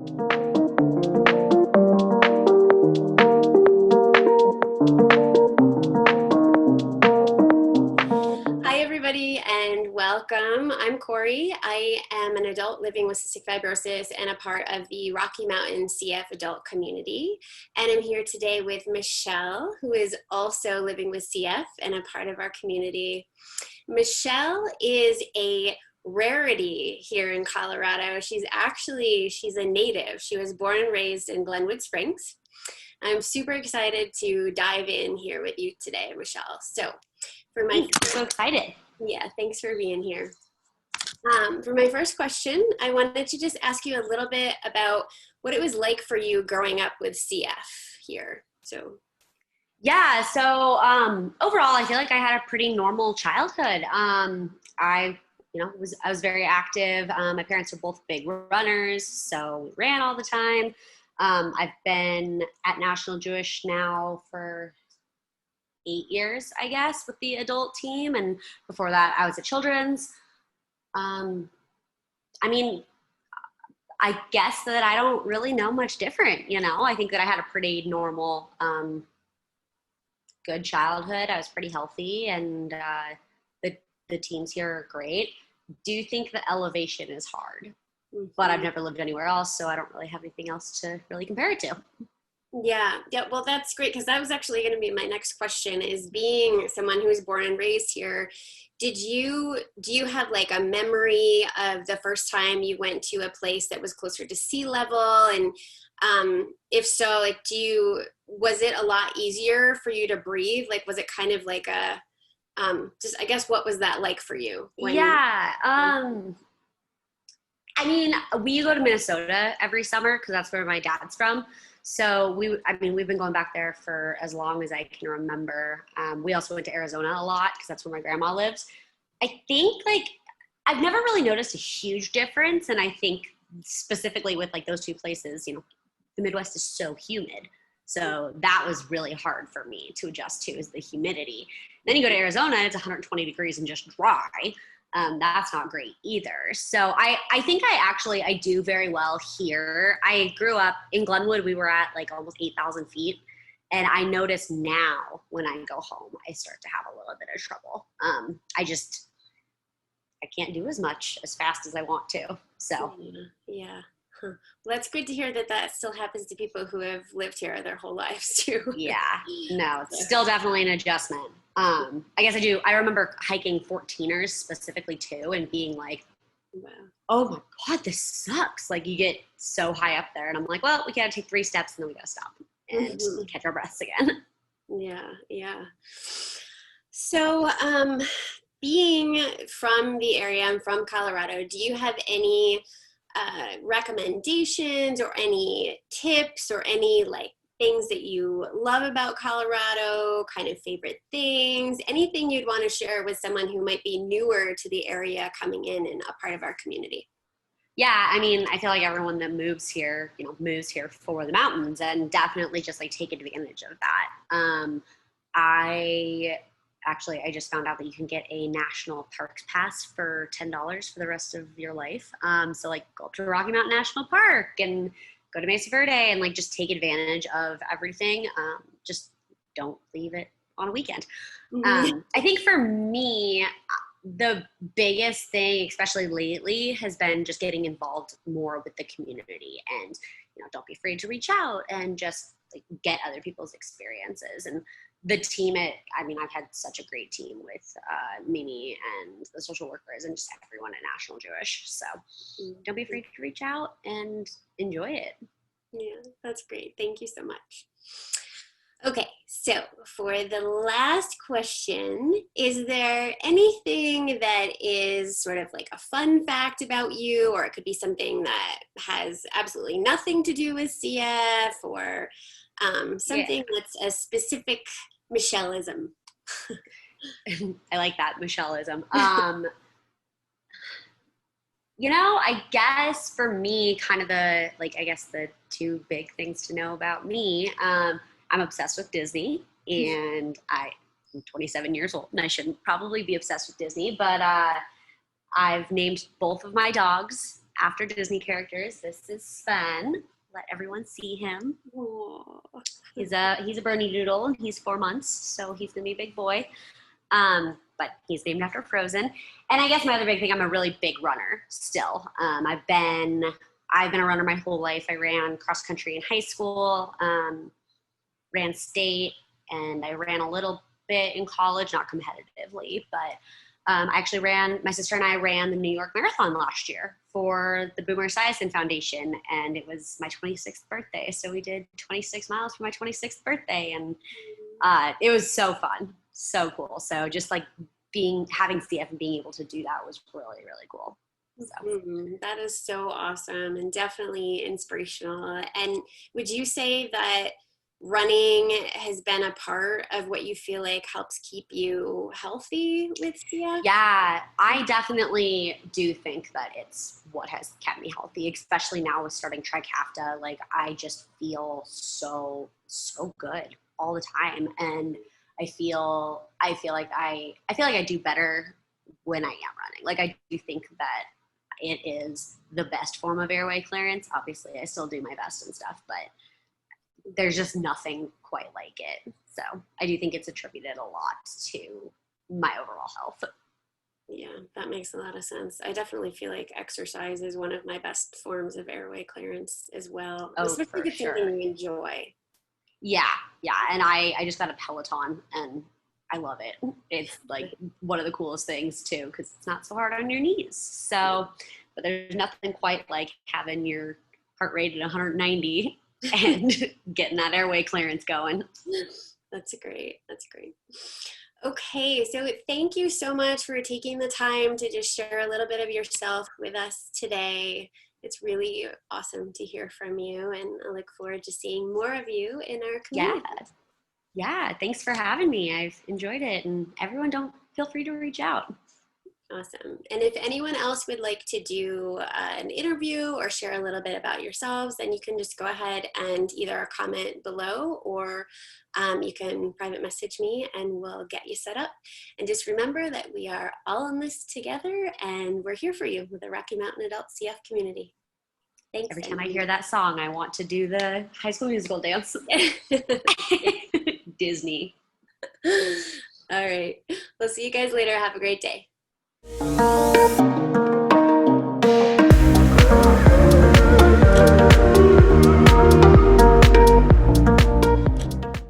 Hi, everybody, and welcome. I'm Corey. I am an adult living with cystic fibrosis and a part of the Rocky Mountain CF adult community. And I'm here today with Michelle, who is also living with CF and a part of our community. Michelle is a rarity here in Colorado. She's a native. She was born and raised in Glenwood Springs. I'm super excited to dive in here with you today, Michelle. I'm so excited. Yeah, thanks for being here. For my first question, I wanted to just ask you a little bit about what it was like for you growing up with CF here. Overall, I feel like I had a pretty normal childhood. I was very active. My parents were both big runners, so we ran all the time. I've been at National Jewish now for 8 years, I guess, with the adult team. And before that, I was at Children's. I guess that I don't really know much different, I think that I had a pretty normal, good childhood. I was pretty healthy, and the teams here are great. Do think the elevation is hard, but I've never lived anywhere else, so I don't really have anything else to really compare it to. Yeah. Well, that's great, because that was actually going to be my next question, is being someone who was born and raised here. Do you have like a memory of the first time you went to a place that was closer to sea level? And if so, was it a lot easier for you to breathe? Like, was it kind of like I guess, what was that like for you? We go to Minnesota every summer because that's where my dad's from. So we've been going back there for as long as I can remember. We also went to Arizona a lot because that's where my grandma lives. I think I've never really noticed a huge difference. And I think specifically with those two places, the Midwest is so humid. So that was really hard for me to adjust to, is the humidity. Then you go to Arizona, it's 120 degrees and just dry. That's not great either. So I think I do very well here. I grew up in Glenwood. We were at almost 8,000 feet. And I notice now when I go home, I start to have a little bit of trouble. I can't do as much as fast as I want to. So yeah. Huh. Well, that's good to hear that still happens to people who have lived here their whole lives too. Yeah, no, it's still definitely an adjustment. I guess I do. I remember hiking 14ers specifically too, and being like, wow, oh my God, this sucks. You get so high up there, and I'm like, well, we gotta take 3 steps and then we gotta stop and catch our breaths again. Yeah. So, being from the area, I'm from Colorado, do you have any recommendations or any tips or any things that you love about Colorado, kind of favorite things, anything you'd want to share with someone who might be newer to the area coming in and a part of our community? Yeah, I feel like everyone that moves here for the mountains, and definitely just take advantage of that. I just found out that you can get a national parks pass for $10 for the rest of your life. So go up to Rocky Mountain National Park and go to Mesa Verde and just take advantage of everything. Just don't leave it on a weekend. I think for me, the biggest thing, especially lately, has been just getting involved more with the community, and don't be afraid to reach out and just get other people's experiences. And the team I've had such a great team with Mimi and the social workers and just everyone at National Jewish. So don't be afraid to reach out and enjoy it. Yeah, that's great. Thank you so much. Okay, so for the last question, is there anything that is sort of a fun fact about you, or it could be something that has absolutely nothing to do with CF, or something that's a specific Michelleism? I like that, Michelleism. I guess for me, kind of the two big things to know about me, I'm obsessed with Disney, and I'm 27 years old, and I shouldn't probably be obsessed with Disney, but I've named both of my dogs after Disney characters. This is Sven. Let everyone see him. Aww. He's a Bernie Doodle. He's 4 months, so he's gonna be a big boy. But he's named after Frozen. And I guess my other big thing, I'm a really big runner still. I've been a runner my whole life. I ran cross country in high school, ran state, and I ran a little bit in college, not competitively, but my sister and I ran the New York Marathon last year for the Boomer Esiason Foundation, and it was my 26th birthday. So we did 26 miles for my 26th birthday, and it was so fun, so cool. So just like having CF and being able to do that was really, really cool. So. That is so awesome and definitely inspirational. And would you say that running has been a part of what you feel like helps keep you healthy with CF? Yeah, I definitely do think that it's what has kept me healthy, especially now with starting Trikafta. Like, I just feel so good all the time. And I feel like I do better when I am running. Like, I do think that it is the best form of airway clearance. Obviously, I still do my best and stuff, but there's just nothing quite like it. So I do think it's attributed a lot to my overall health. Yeah, that makes a lot of sense. I definitely feel like exercise is one of my best forms of airway clearance as well. Oh, especially if it's something you enjoy. Yeah. And I just got a Peloton and I love it. It's like one of the coolest things too, because it's not so hard on your knees. So, but there's nothing quite like having your heart rate at 190 and getting that airway clearance going. That's great. Okay, so thank you so much for taking the time to just share a little bit of yourself with us today. It's really awesome to hear from you, and I look forward to seeing more of you in our community. Yeah, thanks for having me. I've enjoyed it, and everyone feel free to reach out. Awesome. And if anyone else would like to do an interview or share a little bit about yourselves, then you can just go ahead and either comment below or you can private message me and we'll get you set up. And just remember that we are all in this together and we're here for you with the Rocky Mountain Adult CF community. Thanks. Every time I hear that song, I want to do the High School Musical dance. Disney. All right. We'll see you guys later. Have a great day.